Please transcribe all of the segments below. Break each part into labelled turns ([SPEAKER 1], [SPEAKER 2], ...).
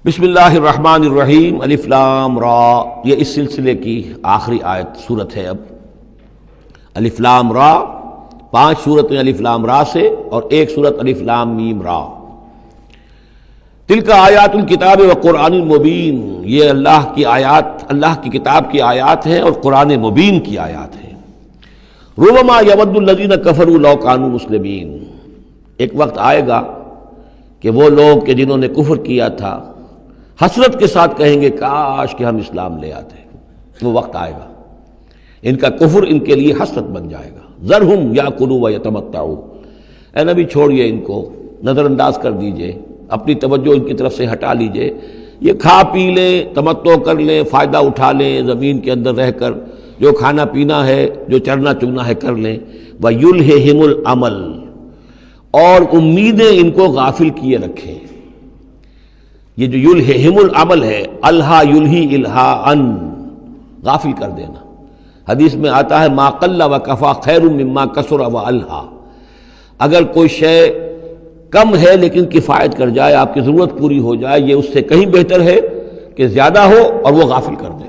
[SPEAKER 1] بسم اللہ الرحمن الرحیم الف لام را، یہ اس سلسلے کی آخری آیت صورت ہے۔ اب الف لام را، 5 صورتیں الف لام را سے اور ایک صورت الف لام میم را۔ تلک آیات الکتاب و قرآن مبین، یہ اللہ کی آیات، اللہ کی کتاب کی آیات ہیں اور قرآن مبین کی آیات ہیں۔ ربما یود الذین کفروا لو کانوا مسلمین، ایک وقت آئے گا کہ وہ لوگ کہ جنہوں نے کفر کیا تھا حسرت کے ساتھ کہیں گے کاش کہ ہم اسلام لے آتے۔ وہ وقت آئے گا، ان کا کفر ان کے لیے حسرت بن جائے گا۔ ذرہم یاکلوا ویتمتعوا، اے نبی چھوڑیے ان کو، نظر انداز کر دیجئے، اپنی توجہ ان کی طرف سے ہٹا لیجئے، یہ کھا پی لیں، تمتع کر لیں، فائدہ اٹھا لیں، زمین کے اندر رہ کر جو کھانا پینا ہے، جو چرنا چگنا ہے کر لیں۔ وَيُلْهِهِمُ الْعَمَلُ، اور امیدیں ان کو غافل کیے رکھیں۔ یہ جو یلہہم العمل ہے، الہا یلہی الہاءً، غافل کر دینا۔ حدیث میں آتا ہے ما قل وکفا خیر مما کثر والہا، اگر کوئی شے کم ہے لیکن کفایت کر جائے، آپ کی ضرورت پوری ہو جائے، یہ اس سے کہیں بہتر ہے کہ زیادہ ہو اور وہ غافل کر دے۔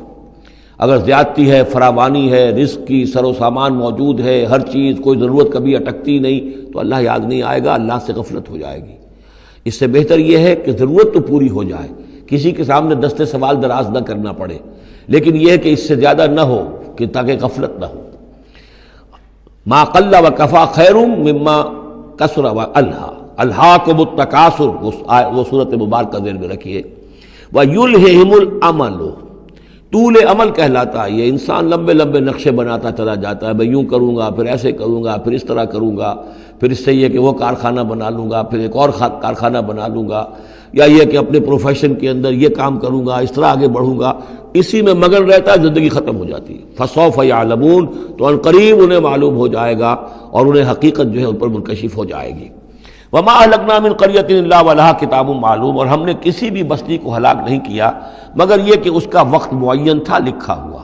[SPEAKER 1] اگر زیادتی ہے، فراوانی ہے، رزق کی سر و سامان موجود ہے، ہر چیز، کوئی ضرورت کبھی اٹکتی نہیں، تو اللہ یاد نہیں آئے گا، اللہ سے غفلت ہو جائے گی۔ اس سے بہتر یہ ہے کہ ضرورت تو پوری ہو جائے، کسی کے سامنے دستے سوال دراز نہ کرنا پڑے، لیکن یہ ہے کہ اس سے زیادہ نہ ہو کہ تاکہ غفلت نہ ہو۔ ما قل وکفا خیر مما کثر والہا، الہاکم التکاثر، وہ صورت مبارکہ ذہن میں رکھیے۔ وَيُلْهِهِمُ الْعَمَلُ، طول عمل کہلاتا ہے، یہ انسان لمبے لمبے نقشے بناتا چلا جاتا ہے، میں یوں کروں گا، پھر ایسے کروں گا، پھر اس طرح کروں گا، پھر اس سے یہ کہ وہ کارخانہ بنا لوں گا، پھر ایک اور کارخانہ بنا لوں گا، یا یہ کہ اپنے پروفیشن کے اندر یہ کام کروں گا، اس طرح آگے بڑھوں گا، اسی میں مگن رہتا ہے، زندگی ختم ہو جاتی ہے۔ فَسَوْفَ يَعْلَمُونَ، تو ان قریب انہیں معلوم ہو جائے گا اور انہیں حقیقت جو ہے ان پر منکشف ہو جائے گی۔ وَمَا أَهْلَكْنَا مِنْ قَرْيَةٍ إِلَّا وَلَهَا کِتَابٌ معلوم، اور ہم نے کسی بھی بستی کو ہلاک نہیں کیا مگر یہ کہ اس کا وقت معین تھا، لکھا ہوا،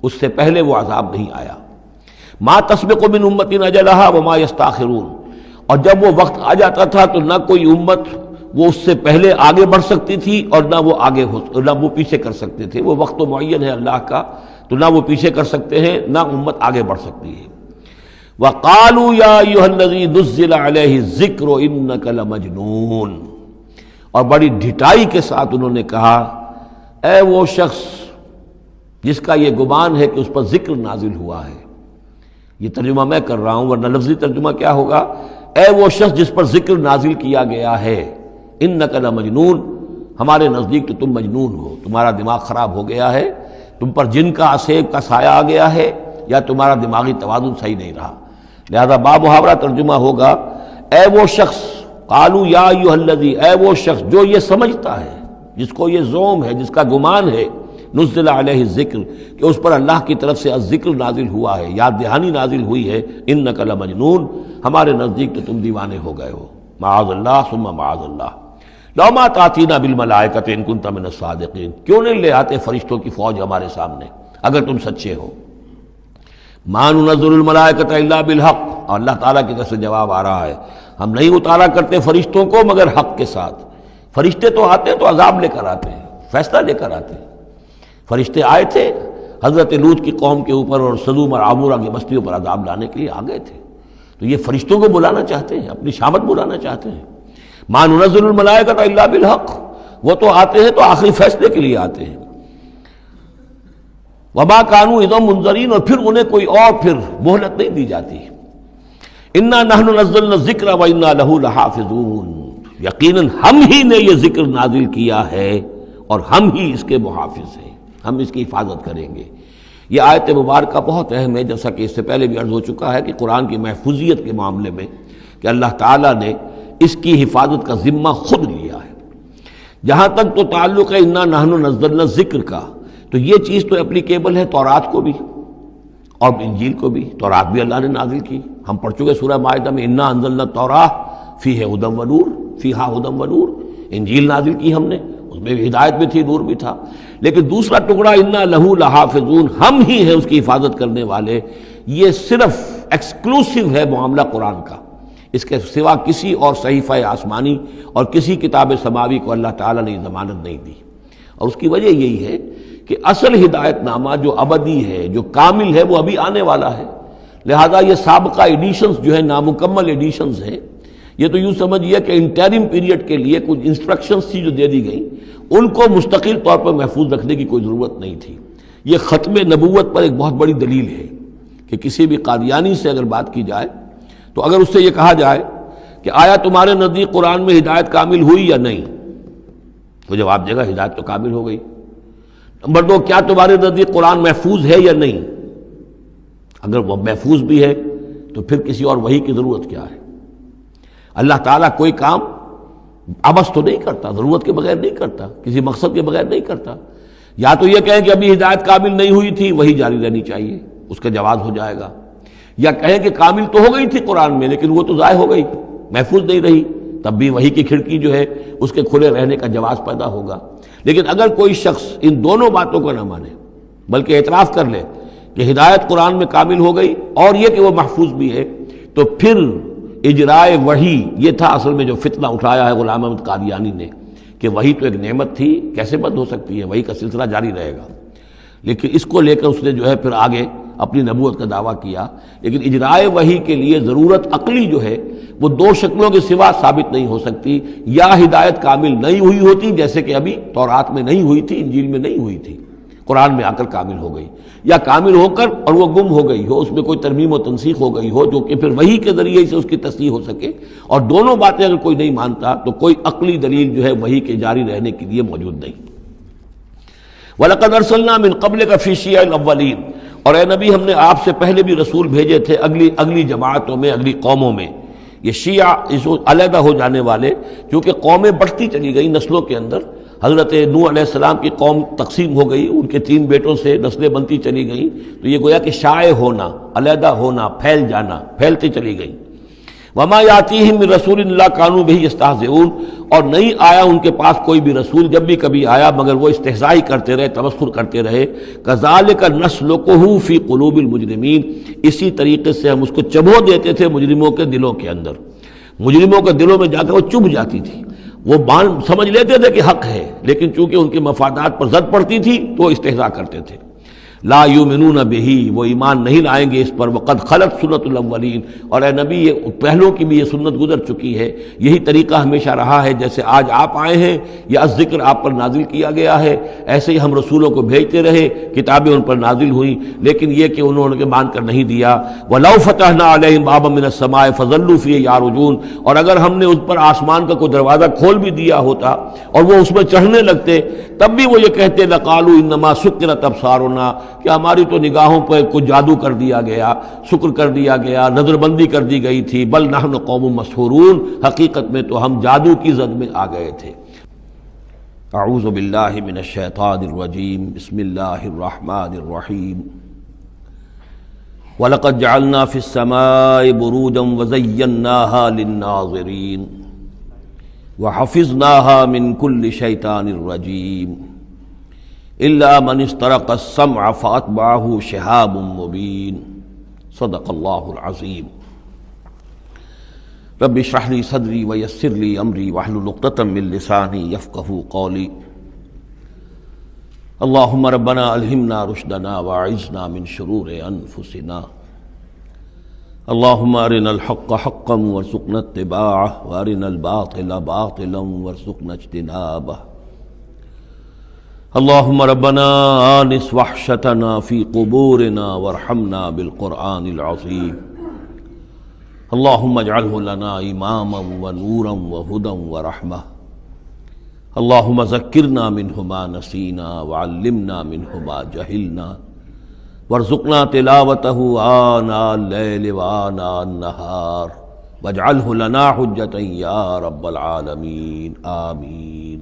[SPEAKER 1] اس سے پہلے وہ عذاب نہیں آیا۔ مَا تَسْبِقُ مِنْ أُمَّةٍ أَجَلَهَا وَمَا يَسْتَأْخِرُونَ، اور جب وہ وقت آ جاتا تھا تو نہ کوئی امت وہ اس سے پہلے آگے بڑھ سکتی تھی اور نہ وہ پیچھے کر سکتے تھے۔ وہ وقت تو معین ہے اللہ کا، تو نہ وہ پیچھے کر سکتے ہیں نہ امت آگے بڑھ سکتی ہے۔ وَقَالُوا يَا أَيُّهَا الَّذِي نُزِّلَ عَلَيْهِ الذِّكْرُ إِنَّكَ لَمَجْنُونَ، اور بڑی ڈھٹائی کے ساتھ انہوں نے کہا، اے وہ شخص جس کا یہ گمان ہے کہ اس پر ذکر نازل ہوا ہے۔ یہ ترجمہ میں کر رہا ہوں، ورنہ لفظی ترجمہ کیا ہوگا؟ اے وہ شخص جس پر ذکر نازل کیا گیا ہے، انک لمجنون، ہمارے نزدیک تو تم مجنون ہو، تمہارا دماغ خراب ہو گیا ہے، تم پر جن کا اسیب کا سایہ آ گیا ہے، یا تمہارا دماغی توازن صحیح نہیں رہا۔ لہذا بامحاورہ ترجمہ ہوگا، اے وہ شخص، قالوا یا ایھا الذی، اے وہ شخص جو یہ سمجھتا ہے، جس کو یہ زوم ہے، جس کا گمان ہے، نزل علیہ الذکر، کہ اس پر اللہ کی طرف سے الذکر نازل ہوا ہے، یاد دہانی نازل ہوئی ہے، انک لمجنون، ہمارے نزدیک تو تم دیوانے ہو گئے ہو۔ معاذ اللہ ثم معاذ اللہ، لو ما تاتینا بالملائکۃ ان کنت من الصادقین، کیوں نہیں لے آتے فرشتوں کی فوج ہمارے سامنے اگر تم سچے ہو۔ ما ننزل الملائکۃ الا بالحق، اور اللہ تعالیٰ کی طرف سے جواب آ رہا ہے، ہم نہیں اتارا کرتے فرشتوں کو مگر حق کے ساتھ۔ فرشتے تو آتے ہیں تو عذاب لے کر آتے ہیں، فیصلہ لے کر آتے ہیں۔ فرشتے آئے تھے حضرت لوط کی قوم کے اوپر اور سدوم اور عمورہ کی بستیوں پر عذاب لانے کے لیے آ گئے تھے، تو یہ فرشتوں کو بلانا چاہتے ہیں، اپنی شامت بلانا چاہتے ہیں۔ ما ننزل الملائکۃ الا بالحق، وہ تو آتے ہیں تو آخری فیصلے کے لیے آتے ہیں۔ وما کانوا اذا منذرین، اور پھر انہیں کوئی اور پھر مہلت نہیں دی جاتی۔ انا نحن نزلنا الذکر وانا لہ لحافظون، یقیناً ہم ہی نے یہ ذکر نازل کیا ہے اور ہم ہی اس کے محافظ ہیں، ہم اس کی حفاظت کریں گے۔ یہ آیت مبارکہ بہت اہم ہے، جیسا کہ اس سے پہلے بھی عرض ہو چکا ہے کہ قرآن کی محفوظیت کے معاملے میں کہ اللہ تعالیٰ نے اس کی حفاظت کا ذمہ خود لیا ہے۔ جہاں تک تو تعلق ہے انا نحن نزلنا الذکر کا، تو یہ چیز تو اپلیکیبل ہے تورات کو بھی اور انجیل کو بھی۔ تورات بھی اللہ نے نازل کی، ہم پڑھ چکے سورہ مائدہ میں، انا انزلنا التوراۃ فیہا ھدی ونور، فیہا ھدی ونور۔ انجیل نازل کی ہم نے، اس میں بھی ہدایت بھی تھی، نور بھی تھا۔ لیکن دوسرا ٹکڑا انا لہ لحافظون، ہم ہی ہیں اس کی حفاظت کرنے والے، یہ صرف ایکسکلوسیو ہے معاملہ قرآن کا۔ اس کے سوا کسی اور صحیفہ آسمانی اور کسی کتاب سماوی کو اللہ تعالیٰ نے ضمانت نہیں دی۔ اور اس کی وجہ یہی ہے کہ اصل ہدایت نامہ جو ابدی ہے، جو کامل ہے، وہ ابھی آنے والا ہے۔ لہذا یہ سابقہ ایڈیشنز جو ہیں، نامکمل ایڈیشنز ہیں، یہ تو یوں سمجھیے کہ انٹرم پیریڈ کے لیے کچھ انسٹرکشنز تھی جو دے دی گئیں، ان کو مستقل طور پر محفوظ رکھنے کی کوئی ضرورت نہیں تھی۔ یہ ختم نبوت پر ایک بہت بڑی دلیل ہے کہ کسی بھی قادیانی سے اگر بات کی جائے تو اگر اس سے یہ کہا جائے کہ آیا تمہارے نزدیک قرآن میں ہدایت کامل ہوئی یا نہیں، تو جواب دے گا ہدایت تو کامل ہو گئی۔ نمبر 2، کیا تمہارے نزدیک قرآن محفوظ ہے یا نہیں؟ اگر وہ محفوظ بھی ہے تو پھر کسی اور وحی کی ضرورت کیا ہے؟ اللہ تعالیٰ کوئی کام عبث تو نہیں کرتا، ضرورت کے بغیر نہیں کرتا، کسی مقصد کے بغیر نہیں کرتا۔ یا تو یہ کہیں کہ ابھی ہدایت کامل نہیں ہوئی تھی، وہی جاری رہنی چاہیے، اس کا جواز ہو جائے گا، یا کہیں کہ کامل تو ہو گئی تھی قرآن میں لیکن وہ تو ضائع ہو گئی، محفوظ نہیں رہی، تب بھی وحی کی کھڑکی جو ہے اس کے کھلے رہنے کا جواز پیدا ہوگا۔ لیکن اگر کوئی شخص ان دونوں باتوں کو نہ مانے بلکہ اعتراف کر لے کہ ہدایت قرآن میں کامل ہو گئی اور یہ کہ وہ محفوظ بھی ہے، تو پھر اجرائے وحی، یہ تھا اصل میں جو فتنہ اٹھایا ہے غلام احمد قادیانی نے، کہ وحی تو ایک نعمت تھی، کیسے بند ہو سکتی ہے، وحی کا سلسلہ جاری رہے گا۔ لیکن اس کو لے کر اس نے جو ہے پھر آگے اپنی نبوت کا دعویٰ کیا۔ لیکن اجرائے وحی کے لیے ضرورت عقلی جو ہے وہ دو شکلوں کے سوا ثابت نہیں ہو سکتی، یا ہدایت کامل نہیں ہوئی ہوتی جیسے کہ ابھی تورات میں نہیں ہوئی تھی، انجیل میں نہیں ہوئی تھی، قرآن میں آ کر کامل ہو گئی، یا کامل ہو کر اور وہ گم ہو گئی ہو، اس میں کوئی ترمیم و تنسیخ ہو گئی ہو جو کہ پھر وحی کے ذریعے سے اس کی تصحیح ہو سکے۔ اور دونوں باتیں اگر کوئی نہیں مانتا تو کوئی عقلی دلیل جو ہے وحی کے جاری رہنے کے لیے موجود نہیں۔ وَلَقَدْ أَرْسَلْنَا مِن قَبْلِكَ فِي شِيَعِ الْأَوَّلِينَ، اور اے نبی ہم نے آپ سے پہلے بھی رسول بھیجے تھے اگلی جماعتوں میں، اگلی قوموں میں۔ یہ شیعہ اس علیحدہ ہو جانے والے، کیونکہ قومیں بڑھتی چلی گئی نسلوں کے اندر۔ حضرت نوح علیہ السلام کی قوم تقسیم ہو گئی، ان کے 3 بیٹوں سے نسلیں بنتی چلی گئیں، تو یہ گویا کہ شائع ہونا، علیحدہ ہونا، پھیل جانا، پھیلتی چلی گئیں۔ وما یاتیہم من رسول اللہ کانوا بہ یستہزئون، اور نہیں آیا ان کے پاس کوئی بھی رسول، جب بھی کبھی آیا مگر وہ استہزاء کرتے رہے، تمسخر کرتے رہے۔ کذالک نسلکہ فی قلوب المجرمین، اسی طریقے سے ہم اس کو چبھو دیتے تھے مجرموں کے دلوں کے اندر۔ مجرموں کے دلوں میں جا کر وہ چبھ جاتی تھی، وہ سمجھ لیتے تھے کہ حق ہے، لیکن چونکہ ان کے مفادات پر زد پڑتی تھی تو وہ استہزاء کرتے تھے۔ لا یؤمنون بہ، وہ ایمان نہیں لائیں گے اس پر۔ وقد خلت سنت الاولین، اور اے نبی یہ پہلوں کی بھی یہ سنت گزر چکی ہے، یہی طریقہ ہمیشہ رہا ہے، جیسے آج آپ آئے ہیں یا ذکر آپ پر نازل کیا گیا ہے، ایسے ہی ہم رسولوں کو بھیجتے رہے، کتابیں ان پر نازل ہوئیں، لیکن یہ کہ انہوں نے مان کر نہیں دیا۔ وَلَوْ فَتَحْنَا عَلَيْهِمْ بَابًا مِّنَ السَّمَاءِ فَظَلُّوا فِيهِ يَعْرُجُونَ، اور اگر ہم نے ان پر آسمان کا کوئی دروازہ کھول بھی دیا ہوتا اور وہ اس میں چڑھنے لگتے، تب بھی وہ یہ کہتے لَقَالُوا إِنَّمَا سُكِّرَتْ أَبْصَارُنَا، کہ ہماری تو نگاہوں پر کچھ جادو کر دیا گیا، شکر کر دیا گیا، نظر بندی کر دی گئی تھی۔ بل نحن قوم مسحورون، حقیقت میں تو ہم جادو کی زد میں آ گئے تھے۔ اعوذ باللہ من الشیطان الرجیم، بسم اللہ الرحمن الرحیم۔ وَلَقَدْ جَعَلْنَا فِي السَّمَاءِ بُرُوجًا وَزَيَّنَّاهَا لِلنَّاظِرِينَ وَحَفِظْنَاهَا مِنْ كُلِّ شَيْطَانٍ رَجِيمٍ إِلَّا مَنِ اسْتَرَقَ السَّمْعَ فَأَتْبَعَهُ شِهَابٌ مُّبِينٌ۔ صدق اللہ العظیم۔ رب اشرح لي صدری ویسر لي امری واحلل عقدۃ من لسانی یفقہوا قولی۔ اللہم ربنا الہمنا رشدنا واعذنا من شرور انفسنا۔ اللہم ارنا الحق حقا وارزقنا اتباعہ وارنا الباطل باطلا وارزقنا اجتنابہ۔ اللہم ربنا آنس وحشتنا فی قبورنا وارحمنا بالقرآن العظیم۔ اللہم اجعلہ لنا اماما ونورا وہدا ورحمہ۔ اللہم ذکرنا منہ ما نسینا وعلمنا منہ ما جہلنا وارزقنا تلاوتہ آناء اللیل وآناء النہار واجعلہ لنا حجتا یا رب العالمین، آمین۔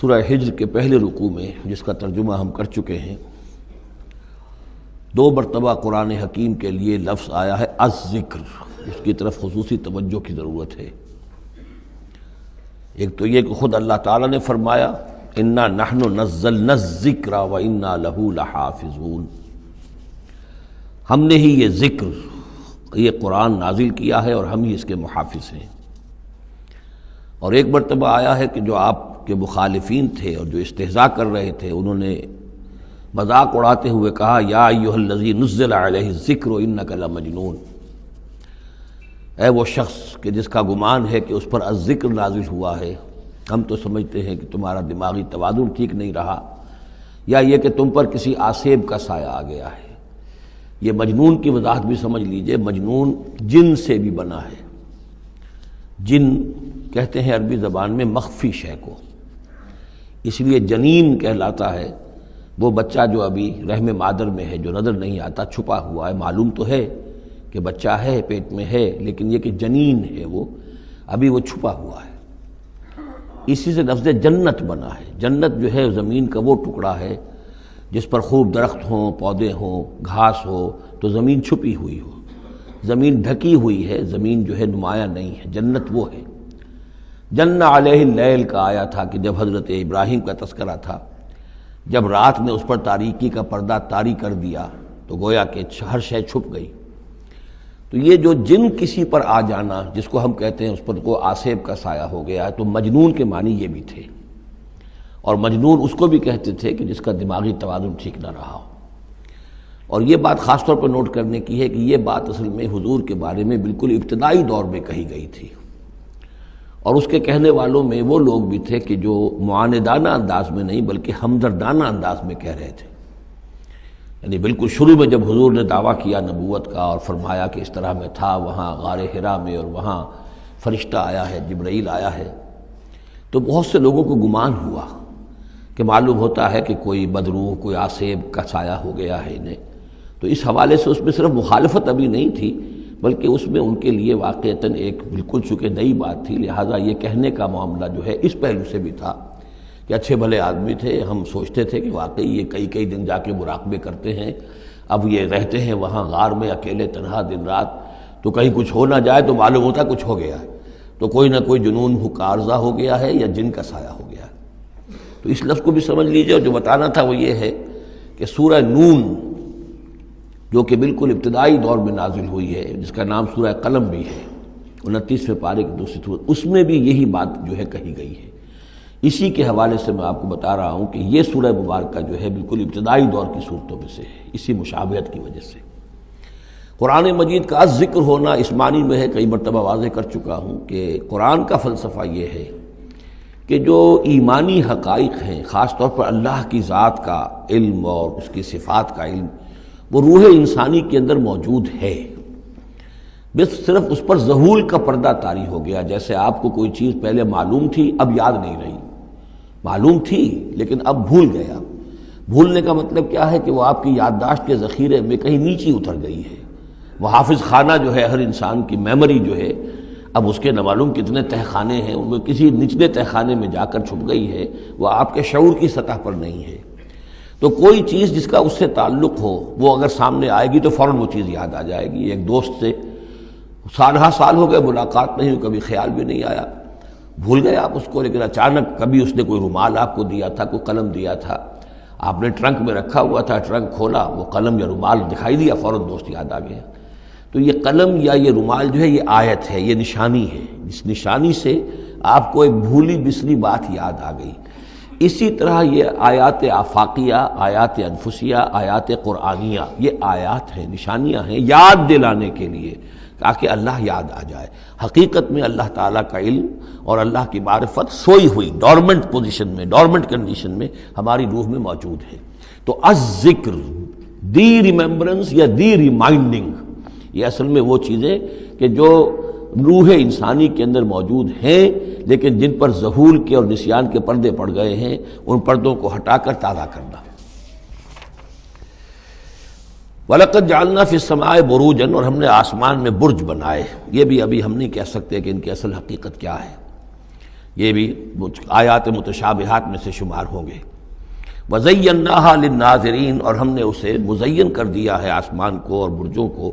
[SPEAKER 1] سورہ ہجر کے پہلے رکوع میں، جس کا ترجمہ ہم کر چکے ہیں، 2 مرتبہ قرآن حکیم کے لیے لفظ آیا ہے الذکر، اس کی طرف خصوصی توجہ کی ضرورت ہے۔ ایک تو یہ کہ خود اللہ تعالیٰ نے فرمایا انا نحن نزلنا الذکر وانا لہ لحافظون، ہم نے ہی یہ ذکر یہ قرآن نازل کیا ہے اور ہم ہی اس کے محافظ ہیں۔ اور ایک مرتبہ آیا ہے کہ جو آپ کے مخالفین تھے اور جو استہزاء کر رہے تھے، انہوں نے مذاق اڑاتے ہوئے کہا یا ایھا الذی نزل علیہ الذکر انک لمجنون، اے وہ شخص کہ جس کا گمان ہے کہ اس پر الذکر نازل ہوا ہے، ہم تو سمجھتے ہیں کہ تمہارا دماغی توازن ٹھیک نہیں رہا، یا یہ کہ تم پر کسی آسیب کا سایہ آ گیا ہے۔ یہ مجنون کی وضاحت بھی سمجھ لیجئے، مجنون جن سے بھی بنا ہے۔ جن کہتے ہیں عربی زبان میں مخفی شے کو، اس لیے جنین کہلاتا ہے وہ بچہ جو ابھی رحم مادر میں ہے، جو نظر نہیں آتا، چھپا ہوا ہے، معلوم تو ہے کہ بچہ ہے، پیٹ میں ہے، لیکن یہ کہ جنین ہے، وہ ابھی وہ چھپا ہوا ہے۔ اسی سے لفظ جنت بنا ہے۔ جنت جو ہے زمین کا وہ ٹکڑا ہے جس پر خوب درخت ہوں، پودے ہوں، گھاس ہو، تو زمین چھپی ہوئی ہو، زمین ڈھکی ہوئی ہے، زمین جو ہے نمایاں نہیں ہے۔ جنت وہ ہے۔ جن علیہ اللیل کا آیا تھا کہ جب حضرت ابراہیم کا تذکرہ تھا، جب رات نے اس پر تاریکی کا پردہ طاری کر دیا تو گویا کہ ہر شے چھپ گئی۔ تو یہ جو جن کسی پر آ جانا، جس کو ہم کہتے ہیں اس پر کو آسیب کا سایہ ہو گیا ہے، تو مجنون کے معنی یہ بھی تھے۔ اور مجنون اس کو بھی کہتے تھے کہ جس کا دماغی توازن ٹھیک نہ رہا ہو۔ اور یہ بات خاص طور پر نوٹ کرنے کی ہے کہ یہ بات اصل میں حضور کے بارے میں بالکل ابتدائی دور میں کہی گئی تھی، اور اس کے کہنے والوں میں وہ لوگ بھی تھے کہ جو معاندانہ انداز میں نہیں بلکہ ہمدردانہ انداز میں کہہ رہے تھے۔ یعنی بالکل شروع میں جب حضور نے دعویٰ کیا نبوت کا اور فرمایا کہ اس طرح میں تھا وہاں غار حرا میں، اور وہاں فرشتہ آیا ہے، جبرائیل آیا ہے، تو بہت سے لوگوں کو گمان ہوا کہ معلوم ہوتا ہے کہ کوئی بدروح، کوئی آسیب کا سایہ ہو گیا ہے انہیں۔ تو اس حوالے سے اس میں صرف مخالفت ابھی نہیں تھی، بلکہ اس میں ان کے لیے واقعتاً ایک بالکل چونکہ نئی بات تھی، لہٰذا یہ کہنے کا معاملہ جو ہے اس پہلو سے بھی تھا کہ اچھے بھلے آدمی تھے، ہم سوچتے تھے کہ واقعی یہ کئی دن جا کے مراقبے کرتے ہیں، اب یہ رہتے ہیں وہاں غار میں اکیلے تنہا دن رات، تو کہیں کچھ ہو نہ جائے تو معلوم ہوتا کچھ ہو گیا ہے، تو کوئی نہ کوئی جنون کا عارضہ ہو گیا ہے یا جن کا سایہ ہو گیا ہے۔ تو اس لفظ کو بھی سمجھ لیجیے، اور جو بتانا تھا وہ یہ ہے کہ سورہ نون جو کہ بالکل ابتدائی دور میں نازل ہوئی ہے، جس کا نام سورہ قلم بھی ہے، 29ویں پارے کی دوسری سورت، اس میں بھی یہی بات جو ہے کہی گئی ہے۔ اسی کے حوالے سے میں آپ کو بتا رہا ہوں کہ یہ سورہ مبارکہ جو ہے بالکل ابتدائی دور کی صورتوں میں سے ہے، اسی مشابہت کی وجہ سے۔ قرآن مجید کا ذکر ہونا اس معنی میں ہے، کئی مرتبہ واضح کر چکا ہوں کہ قرآن کا فلسفہ یہ ہے کہ جو ایمانی حقائق ہیں، خاص طور پر اللہ کی ذات کا علم اور اس کی صفات کا علم، وہ روح انسانی کے اندر موجود ہے، بس صرف اس پر ظہور کا پردہ طاری ہو گیا۔ جیسے آپ کو کوئی چیز پہلے معلوم تھی، اب یاد نہیں رہی، معلوم تھی لیکن اب بھول گیا۔ بھولنے کا مطلب کیا ہے کہ وہ آپ کی یادداشت کے ذخیرے میں کہیں نیچی اتر گئی ہے۔ وہ حافظ خانہ جو ہے، ہر انسان کی میموری جو ہے، اب اس کے نہ معلوم کتنے تہہ خانے ہیں، ان میں کسی نچلے تہہ خانے میں جا کر چھپ گئی ہے، وہ آپ کے شعور کی سطح پر نہیں ہے۔ تو کوئی چیز جس کا اس سے تعلق ہو، وہ اگر سامنے آئے گی تو فوراً وہ چیز یاد آ جائے گی۔ ایک دوست سے سالہ سال ہو گئے ملاقات نہیں ہوئی، کبھی خیال بھی نہیں آیا، بھول گئے آپ اس کو، لیکن اچانک کبھی اس نے کوئی رومال آپ کو دیا تھا، کوئی قلم دیا تھا، آپ نے ٹرنک میں رکھا ہوا تھا، ٹرنک کھولا، وہ قلم یا رومال دکھائی دیا، فوراً دوست یاد آ گیا۔ تو یہ قلم یا یہ رومال جو ہے یہ آیت ہے، یہ نشانی ہے، اس نشانی سے آپ کو ایک بھولی بسری بات یاد آ گئی۔ اسی طرح یہ آیات آفاقیہ، آیات انفسیہ، آیات قرآنیہ، یہ آیات ہیں، نشانیاں ہیں یاد دلانے کے لیے، تاکہ اللہ یاد آ جائے۔ حقیقت میں اللہ تعالیٰ کا علم اور اللہ کی معرفت سوئی ہوئی ڈورمنٹ پوزیشن میں، ڈورمنٹ کنڈیشن میں ہماری روح میں موجود ہے۔ تو الذکر، دی ریممبرنس یا دی ریمائنڈنگ، یہ اصل میں وہ چیزیں کہ جو روح انسانی کے اندر موجود ہیں، لیکن جن پر ظہور کے اور نسیان کے پردے پڑ گئے ہیں، ان پردوں کو ہٹا کر تازہ کرنا۔ وَلَقَدْ جَعَلْنَا فِي السَّمَاءِ بُرُوجًا، اور ہم نے آسمان میں برج بنائے۔ یہ بھی ابھی ہم نہیں کہہ سکتے کہ ان کی اصل حقیقت کیا ہے، یہ بھی آیات متشابہات میں سے شمار ہوں گے۔ وَزَيَّنَّاهَا لِلنَّاظِرِينَ، اور ہم نے اسے مزین کر دیا ہے آسمان کو اور برجوں کو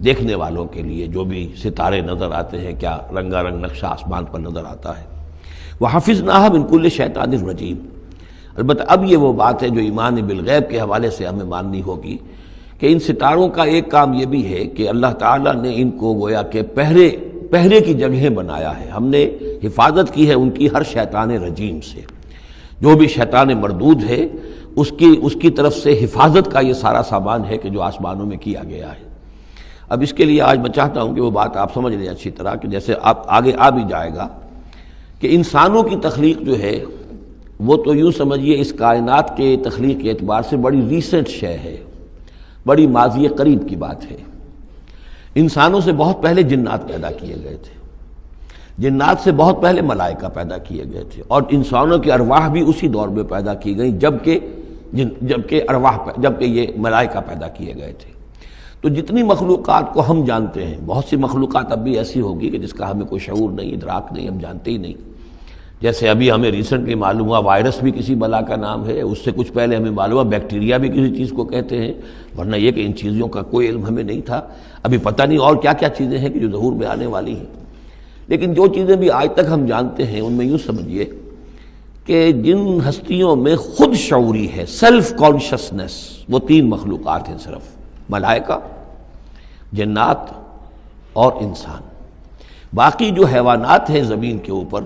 [SPEAKER 1] دیکھنے والوں کے لیے، جو بھی ستارے نظر آتے ہیں، کیا رنگا رنگ نقشہ آسمان پر نظر آتا ہے۔ وَحَفِظْنَاهَا مِنْ كُلِّ شَيْطَانٍ رَجِيمٍ، البتہ اب یہ وہ بات ہے جو ایمان بالغیب کے حوالے سے ہمیں ماننی ہوگی کہ ان ستاروں کا ایک کام یہ بھی ہے کہ اللہ تعالیٰ نے ان کو گویا کہ پہرے کی جگہیں بنایا ہے. ہم نے حفاظت کی ہے ان کی ہر شیطان رجیم سے. جو بھی شیطان مردود ہے اس کی طرف سے حفاظت کا یہ سارا سامان ہے کہ جو آسمانوں میں کیا گیا ہے. اب اس کے لیے آج میں چاہتا ہوں کہ وہ بات آپ سمجھ لیں اچھی طرح کہ جیسے آپ آگے آ بھی جائے گا کہ انسانوں کی تخلیق جو ہے وہ تو یوں سمجھیے اس کائنات کے تخلیق کے اعتبار سے بڑی ریسنٹ شے ہے، بڑی ماضی قریب کی بات ہے. انسانوں سے بہت پہلے جنات پیدا کیے گئے تھے، جنات سے بہت پہلے ملائکہ پیدا کیے گئے تھے، اور انسانوں کی ارواح بھی اسی دور میں پیدا کی گئیں جبکہ یہ ملائکہ پیدا کیے گئے تھے. تو جتنی مخلوقات کو ہم جانتے ہیں، بہت سی مخلوقات اب بھی ایسی ہوگی کہ جس کا ہمیں کوئی شعور نہیں، ادراک نہیں، ہم جانتے ہی نہیں. جیسے ابھی ہمیں ریسنٹلی معلوم ہوا وائرس بھی کسی بلا کا نام ہے، اس سے کچھ پہلے ہمیں معلوم ہوا بیکٹیریا بھی کسی چیز کو کہتے ہیں، ورنہ یہ کہ ان چیزوں کا کوئی علم ہمیں نہیں تھا. ابھی پتہ نہیں اور کیا کیا چیزیں ہیں کہ جو ظہور میں آنے والی ہیں. لیکن جو چیزیں بھی آج تک ہم جانتے ہیں ان میں یوں سمجھیے کہ جن ہستیوں میں خود شعوری ہے، سیلف کانشسنس، وہ 3 مخلوقات ہیں صرف: ملائکہ، جنات اور انسان. باقی جو حیوانات ہیں زمین کے اوپر،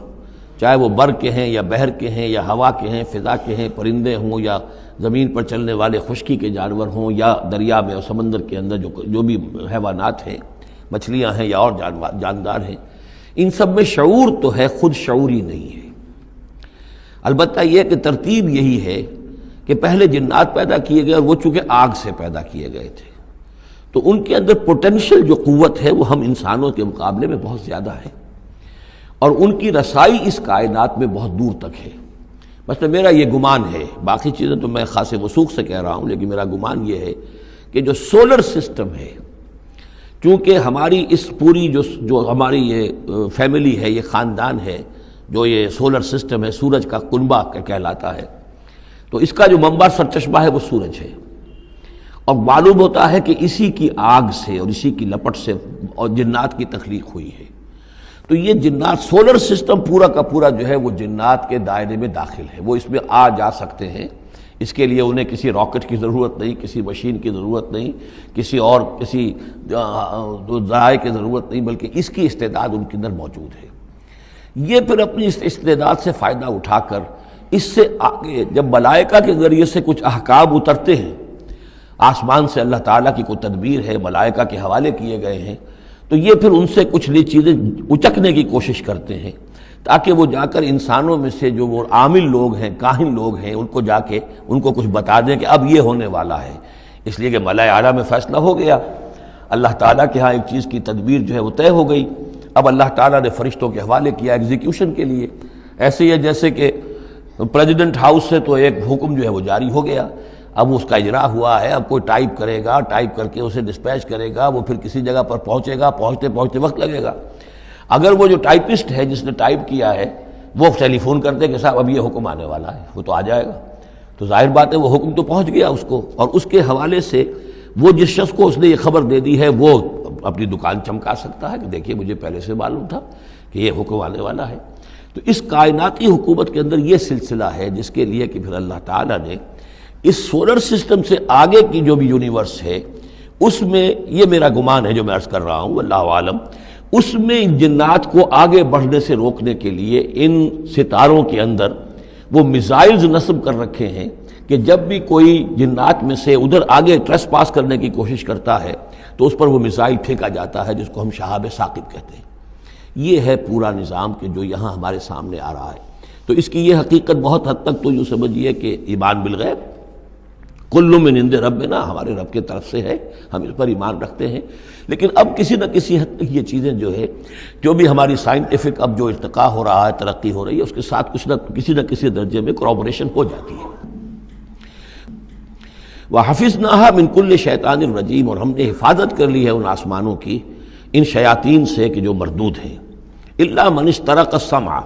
[SPEAKER 1] چاہے وہ بر کے ہیں یا بحر کے ہیں یا ہوا کے ہیں، فضا کے ہیں، پرندے ہوں یا زمین پر چلنے والے خشکی کے جانور ہوں یا دریا میں اور سمندر کے اندر جو بھی حیوانات ہیں، مچھلیاں ہیں یا اور جاندار ہیں، ان سب میں شعور تو ہے، خود شعوری نہیں ہے. البتہ یہ کہ ترتیب یہی ہے کہ پہلے جنات پیدا کیے گئے اور وہ چونکہ آگ سے پیدا کیے گئے تھے تو ان کے اندر پوٹینشیل جو قوت ہے وہ ہم انسانوں کے مقابلے میں بہت زیادہ ہے، اور ان کی رسائی اس کائنات میں بہت دور تک ہے. مثلا میرا یہ گمان ہے، باقی چیزیں تو میں خاص وثوق سے کہہ رہا ہوں، لیکن میرا گمان یہ ہے کہ جو سولر سسٹم ہے، چونکہ ہماری اس پوری جو ہماری یہ فیملی ہے، یہ خاندان ہے، جو یہ سولر سسٹم ہے، سورج کا کنبہ کہلاتا ہے، تو اس کا جو منبع سرچشمہ ہے وہ سورج ہے. اور معلوم ہوتا ہے کہ اسی کی آگ سے اور اسی کی لپٹ سے اور جنات کی تخلیق ہوئی ہے. تو یہ جنات، سولر سسٹم پورا کا پورا جو ہے وہ جنات کے دائرے میں داخل ہے، وہ اس میں آ جا سکتے ہیں. اس کے لیے انہیں کسی راکٹ کی ضرورت نہیں، کسی مشین کی ضرورت نہیں، کسی ذرائع کی ضرورت نہیں، بلکہ اس کی استعداد ان کے اندر موجود ہے. یہ پھر اپنی اس استعداد سے فائدہ اٹھا کر اس سے آگے جب ملائکہ کے ذریعے سے کچھ احکام اترتے ہیں، آسمان سے اللہ تعالیٰ کی کوئی تدبیر ہے، ملائکہ کے حوالے کیے گئے ہیں، تو یہ پھر ان سے کچھ چیزیں اچکنے کی کوشش کرتے ہیں تاکہ وہ جا کر انسانوں میں سے جو وہ عامل لوگ ہیں، کاہن لوگ ہیں، ان کو جا کے ان کو کچھ بتا دیں کہ اب یہ ہونے والا ہے. اس لیے کہ ملائے اعلیٰ میں فیصلہ ہو گیا، اللہ تعالیٰ کے ہاں ایک چیز کی تدبیر جو ہے وہ طے ہو گئی. اب اللہ تعالیٰ نے فرشتوں کے حوالے کیا ایگزیکیوشن کے لیے. ایسے ہی ہے جیسے کہ پریزیڈنٹ ہاؤس سے تو ایک حکم جو ہے وہ جاری ہو گیا، اب اس کا اجرا ہوا ہے، اب کوئی ٹائپ کرے گا، ٹائپ کر کے اسے ڈسپیچ کرے گا، وہ پھر کسی جگہ پر پہنچے گا، پہنچتے وقت لگے گا. اگر وہ جو ٹائپسٹ ہے جس نے ٹائپ کیا ہے وہ ٹیلی فون کرتے کہ صاحب اب یہ حکم آنے والا ہے، وہ تو آ جائے گا، تو ظاہر بات ہے وہ حکم تو پہنچ گیا اس کو، اور اس کے حوالے سے وہ جس شخص کو اس نے یہ خبر دے دی ہے وہ اپنی دکان چمکا سکتا ہے کہ دیکھیے مجھے پہلے سے معلوم تھا کہ یہ حکم آنے والا ہے. تو اس کائناتی حکومت کے اندر یہ سلسلہ ہے جس کے لیے کہ پھر اللہ تعالیٰ نے اس سولر سسٹم سے آگے کی جو بھی یونیورس ہے اس میں، یہ میرا گمان ہے جو میں عرض کر رہا ہوں، اللہ عالم، اس میں ان جنات کو آگے بڑھنے سے روکنے کے لیے ان ستاروں کے اندر وہ میزائلز نصب کر رکھے ہیں کہ جب بھی کوئی جنات میں سے ادھر آگے ٹریس پاس کرنے کی کوشش کرتا ہے تو اس پر وہ میزائل پھینکا جاتا ہے جس کو ہم شہاب ثاقب کہتے ہیں. یہ ہے پورا نظام کہ جو یہاں ہمارے سامنے آ رہا ہے. تو اس کی یہ حقیقت بہت حد تک تو یوں سمجھیے کہ ایمان بالغیب، کل من عند ربنا، ہمارے رب کے طرف سے ہے، ہم اس پر ایمان رکھتے ہیں. لیکن اب کسی نہ کسی حد تک یہ چیزیں جو ہے، جو بھی ہماری سائنٹیفک اب جو ارتقاء ہو رہا ہے، ترقی ہو رہی ہے، اس کے ساتھ کسی نہ کسی درجے میں کورابوریشن ہو جاتی ہے. وَحَفِظْنَاهَا مِنْ كُلِّ شَيْطَانٍ رَجِيمٍ، اور ہم نے حفاظت کر لی ہے ان آسمانوں کی ان شیاطین سے کہ جو مردود ہیں. إِلَّا مَنِ اسْتَرَقَ السَّمْعَ،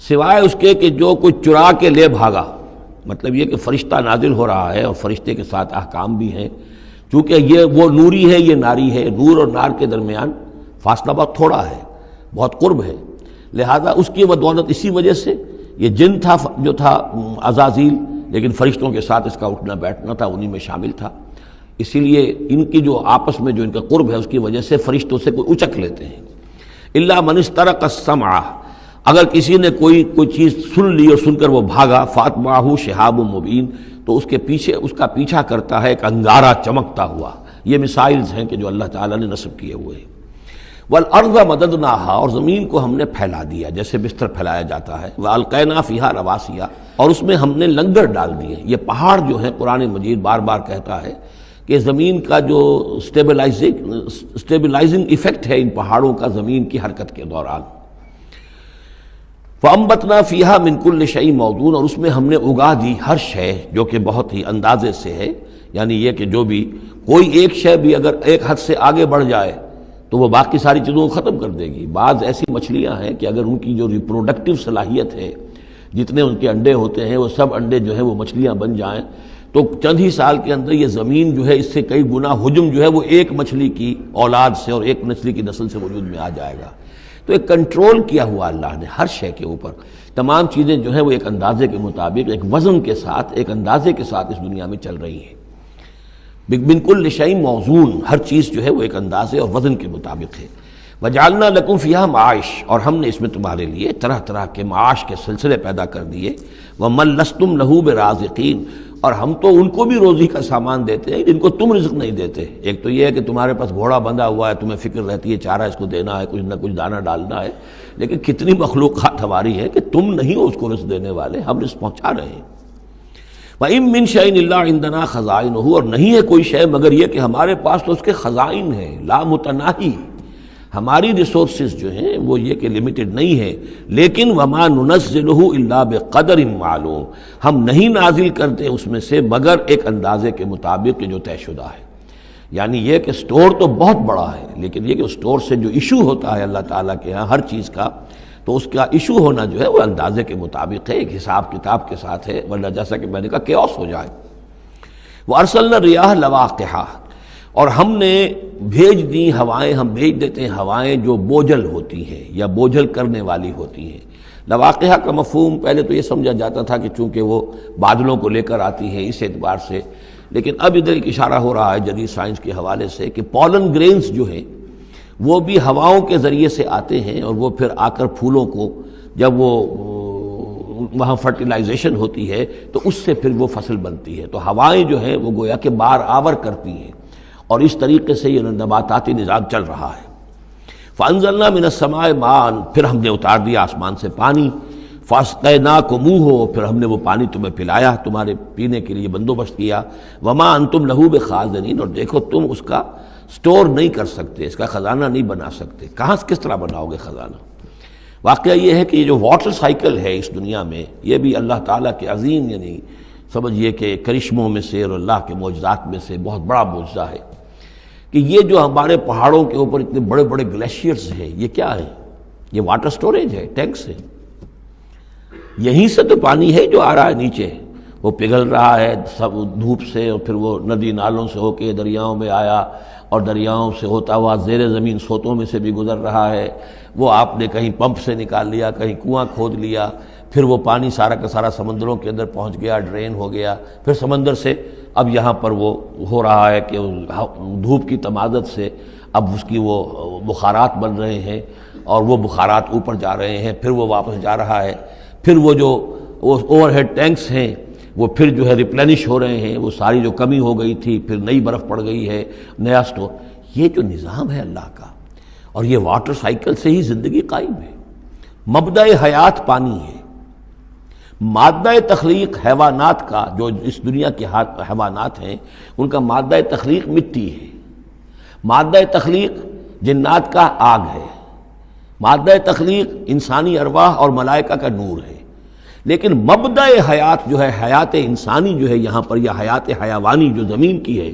[SPEAKER 1] سوائے اس کے کہ جو کوئی چرا کے لے بھاگا. مطلب یہ کہ فرشتہ نازل ہو رہا ہے اور فرشتے کے ساتھ احکام بھی ہیں، چونکہ یہ وہ نوری ہے، یہ ناری ہے، نور اور نار کے درمیان فاصلہ بہت تھوڑا ہے، بہت قرب ہے، لہذا اس کی بدولت اسی وجہ سے یہ جن تھا جو تھا عزازیل، لیکن فرشتوں کے ساتھ اس کا اٹھنا بیٹھنا تھا، انہی میں شامل تھا. اسی لیے ان کی جو آپس میں جو ان کا قرب ہے اس کی وجہ سے فرشتوں سے کوئی اچک لیتے ہیں. الا من استرق السمع، اگر کسی نے کوئی چیز سن لی اور سن کر وہ بھاگا، فاتبعہ شہاب مبین، تو اس کے پیچھے اس کا پیچھا کرتا ہے ایک انگارہ چمکتا ہوا. یہ مثائلز ہیں کہ جو اللہ تعالیٰ نے نصب کیے ہوئے ہیں. والارض مددناہا، اور زمین کو ہم نے پھیلا دیا جیسے بستر پھیلایا جاتا ہے. والقینا فیہا رواسیا، اور اس میں ہم نے لنگر ڈال دیے. یہ پہاڑ جو ہیں قرآن مجید بار بار کہتا ہے کہ زمین کا جو اسٹیبلائزنگ ایفیکٹ ہے ان پہاڑوں کا زمین کی حرکت کے دوران. فَأَنبَتْنَا فِيهَا مِن كُلِّ شَيْءٍ مَوْزُونٍ، اور اس میں ہم نے اگا دی ہر شے جو کہ بہت ہی اندازے سے ہے. یعنی یہ کہ جو بھی کوئی ایک شے بھی اگر ایک حد سے آگے بڑھ جائے تو وہ باقی ساری چیزوں کو ختم کر دے گی. بعض ایسی مچھلیاں ہیں کہ اگر ان کی جو ریپروڈکٹیو صلاحیت ہے، جتنے ان کے انڈے ہوتے ہیں وہ سب انڈے جو ہیں وہ مچھلیاں بن جائیں تو چند ہی سال کے اندر یہ زمین جو ہے اس سے کئی گنا حجم جو ہے وہ ایک مچھلی کی اولاد سے اور ایک مچھلی کی نسل سے وجود میں آ جائے گا. تو ایک کنٹرول کیا ہوا اللہ نے ہر شے کے اوپر. تمام چیزیں جو ہیں وہ ایک اندازے کے مطابق، ایک وزن کے ساتھ، ایک اندازے کے ساتھ اس دنیا میں چل رہی ہیں. من کل شیء موزون، ہر چیز جو ہے وہ ایک اندازے اور وزن کے مطابق ہے. وجعلنا لکم فیہا معاش، اور ہم نے اس میں تمہارے لیے طرح طرح کے معاش کے سلسلے پیدا کر دیے. ومن لستم لہ برازقین، اور ہم تو ان کو بھی روزی کا سامان دیتے ہیں جن کو تم رزق نہیں دیتے. ایک تو یہ ہے کہ تمہارے پاس گھوڑا بندھا ہوا ہے، تمہیں فکر رہتی ہے چارہ اس کو دینا ہے، کچھ نہ کچھ دانہ ڈالنا ہے، لیکن کتنی مخلوقات ہماری ہے کہ تم نہیں ہو اس کو رزق دینے والے، ہم رزق پہنچا رہے ہیں. وَإِن مِّن شَيْءٍ إِلَّا عِندَنَا خَزَائِنُهُ، اور نہیں ہے کوئی شے مگر یہ کہ ہمارے پاس تو اس کے خزائن ہیں. لا متناہی، ہماری ریسورسز جو ہیں وہ یہ کہ لمیٹڈ نہیں ہے. لیکن وَمَا نُنَزِّلُهُ إِلَّا بِقَدَرٍ مَعْلُومٍ، ہم نہیں نازل کرتے اس میں سے مگر ایک اندازے کے مطابق جو طے شدہ ہے. یعنی یہ کہ سٹور تو بہت بڑا ہے، لیکن یہ کہ سٹور سے جو ایشو ہوتا ہے اللہ تعالیٰ کے ہاں ہر چیز کا، تو اس کا ایشو ہونا جو ہے وہ اندازے کے مطابق ہے، ایک حساب کتاب کے ساتھ ہے، ورنہ جیسا کہ میں نے کہا کیوس ہو جائے. وَأَرْسَلْنَا الرِّيَاحَ لَوَاقِحَ، اور ہم نے بھیج دی ہوائیں، ہم بھیج دیتے ہیں ہوائیں جو بوجھل ہوتی ہیں یا بوجھل کرنے والی ہوتی ہیں. لواقحہ کا مفہوم پہلے تو یہ سمجھا جاتا تھا کہ چونکہ وہ بادلوں کو لے کر آتی ہیں اس اعتبار سے، لیکن اب ادھر ایک اشارہ ہو رہا ہے جدید سائنس کے حوالے سے کہ پولن گرینز جو ہیں وہ بھی ہواؤں کے ذریعے سے آتے ہیں، اور وہ پھر آ کر پھولوں کو جب وہ وہاں فرٹیلائزیشن ہوتی ہے تو اس سے پھر وہ فصل بنتی ہے. تو ہوائیں جو ہیں وہ گویا کہ بار آور کرتی ہیں، اور اس طریقے سے یہ نباتاتی نظام چل رہا ہے. فَأَنزَلْنَا مِنَ السَّمَاءِ مَاءً، پھر ہم نے اتار دیا آسمان سے پانی. فَاسْقَيْنَاكُمُوهُ، پھر ہم نے وہ پانی تمہیں پلایا، تمہارے پینے کے لیے بندوبست کیا. وَمَا أَنْتُمْ لَهُ بِخَازِنِينَ، اور دیکھو تم اس کا سٹور نہیں کر سکتے، اس کا خزانہ نہیں بنا سکتے. کہاں کس طرح بناؤ گے خزانہ؟ واقعہ یہ ہے کہ یہ جو واٹر سائیکل ہے اس دنیا میں، یہ بھی اللہ تعالیٰ کے عظیم، یعنی سمجھیے کہ کرشموں میں سے اور اللہ کے معجزات میں سے بہت بڑا معجزہ ہے کہ یہ جو ہمارے پہاڑوں کے اوپر اتنے بڑے بڑے گلیشیئرز ہیں، یہ کیا ہے؟ یہ واٹر سٹوریج ہے، ٹینکس ہے. یہیں سے تو پانی ہے جو آ رہا ہے نیچے، وہ پگھل رہا ہے سب دھوپ سے، اور پھر وہ ندی نالوں سے ہو کے دریاؤں میں آیا، اور دریاؤں سے ہوتا ہوا زیر زمین سوتوں میں سے بھی گزر رہا ہے. وہ آپ نے کہیں پمپ سے نکال لیا، کہیں کنواں کھود لیا، پھر وہ پانی سارا کا سارا سمندروں کے اندر پہنچ گیا، ڈرین ہو گیا، پھر سمندر سے اب یہاں پر وہ ہو رہا ہے کہ دھوپ کی تمادت سے اب اس کی وہ بخارات بن رہے ہیں، اور وہ بخارات اوپر جا رہے ہیں، پھر وہ واپس جا رہا ہے. پھر وہ جو اوور ہیڈ ٹینکس ہیں وہ پھر جو ہے ریپلینش ہو رہے ہیں، وہ ساری جو کمی ہو گئی تھی پھر نئی برف پڑ گئی ہے، نیا سٹور. یہ جو نظام ہے اللہ کا، اور یہ واٹر سائیکل سے ہی زندگی قائم ہے. مبدأ حیات پانی ہے. مادہ تخلیق حیوانات کا، جو اس دنیا کے حیوانات ہیں ان کا مادہ تخلیق مٹی ہے. مادہ تخلیق جنات کا آگ ہے. مادہ تخلیق انسانی ارواح اور ملائکہ کا نور ہے. لیکن مبدأ حیات جو ہے، حیات انسانی جو ہے یہاں پر، یا حیات حیوانی جو زمین کی ہے،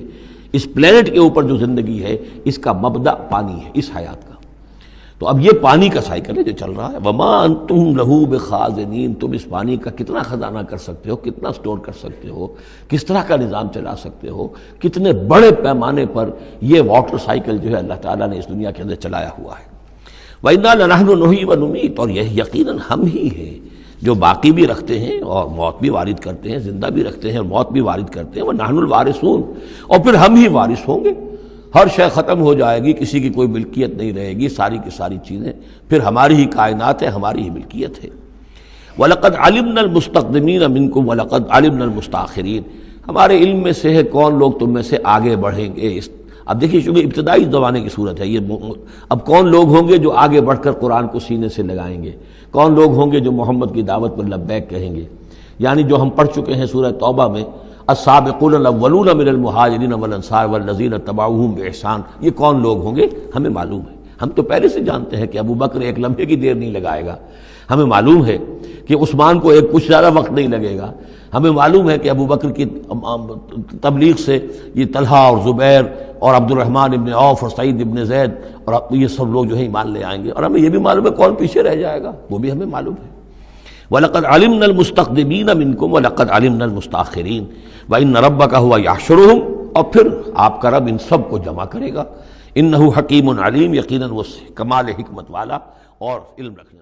[SPEAKER 1] اس پلینٹ کے اوپر جو زندگی ہے، اس کا مبدأ پانی ہے، اس حیات کا. تو اب یہ پانی کا سائیکل ہے جو چل رہا ہے. وما انتم لہو بخازنین، تم اس پانی کا کتنا خزانہ کر سکتے ہو، کتنا سٹور کر سکتے ہو، کس طرح کا نظام چلا سکتے ہو، کتنے بڑے پیمانے پر یہ واٹر سائیکل جو ہے اللہ تعالیٰ نے اس دنیا کے اندر چلایا ہوا ہے. وَإِنَّا لَنَحْنُ نُحْيِي وَنُمِيتُ، اور یہ یقیناً ہم ہی ہیں جو باقی بھی رکھتے ہیں اور موت بھی وارد کرتے ہیں، زندہ بھی رکھتے ہیں اور موت بھی وارد کرتے ہیں، وَنَحْنُ الْوَارِثُونَ، اور پھر ہم ہی وارث ہوں گے۔ ہر شے ختم ہو جائے گی، کسی کی کوئی ملکیت نہیں رہے گی، ساری کی ساری چیزیں پھر ہماری ہی کائنات ہے، ہماری ہی ملکیت ہے۔ وَلَقَدْ عَلِمْنَا الْمُسْتَقْدِمِينَ مِنْكُمْ وَلَقَدْ عَلِمْنَا الْمُسْتَأْخِرِينَ، ہمارے علم میں سے ہے کون لوگ تم میں سے آگے بڑھیں گے۔ اب دیکھیے چونکہ ابتدائی زمانے کی صورت ہے یہ، اب کون لوگ ہوں گے جو آگے بڑھ کر قرآن کو سینے سے لگائیں گے، کون لوگ ہوں گے جو محمد کی دعوت پر لبیک کہیں گے، یعنی جو ہم پڑھ چکے ہیں سورہ توبہ میں، السابقون الاولون من المہاجرین والانصار والذین اتبعوہم باحسان، یہ کون لوگ ہوں گے ہمیں معلوم ہے، ہم تو پہلے سے جانتے ہیں کہ ابو بکر ایک لمحے کی دیر نہیں لگائے گا، ہمیں معلوم ہے کہ عثمان کو ایک کچھ زیادہ وقت نہیں لگے گا، ہمیں معلوم ہے کہ ابو بکر کی تبلیغ سے یہ طلحہ اور زبیر اور عبد الرحمن ابن عوف اور سعید ابن زید اور یہ سب لوگ جو ہیں ایمان لے آئیں گے، اور ہمیں یہ بھی معلوم ہے کون پیچھے رہ جائے گا، وہ بھی ہمیں معلوم ہے۔ وَلَقَدْ عَلِمْنَا الْمُسْتَقْدِمِينَ مِنْكُمْ وَلَقَدْ عَلِمْنَا الْمُسْتَأْخِرِينَ وَإِنَّ رَبَّكَ هُوَ يَحْشُرُهُمْ، اور پھر آپ کا رب ان سب کو جمع کرے گا۔ إِنَّهُ حَكِيمٌ عَلِيمٌ، یقیناً وہ کمال حکمت والا اور علم رکھنے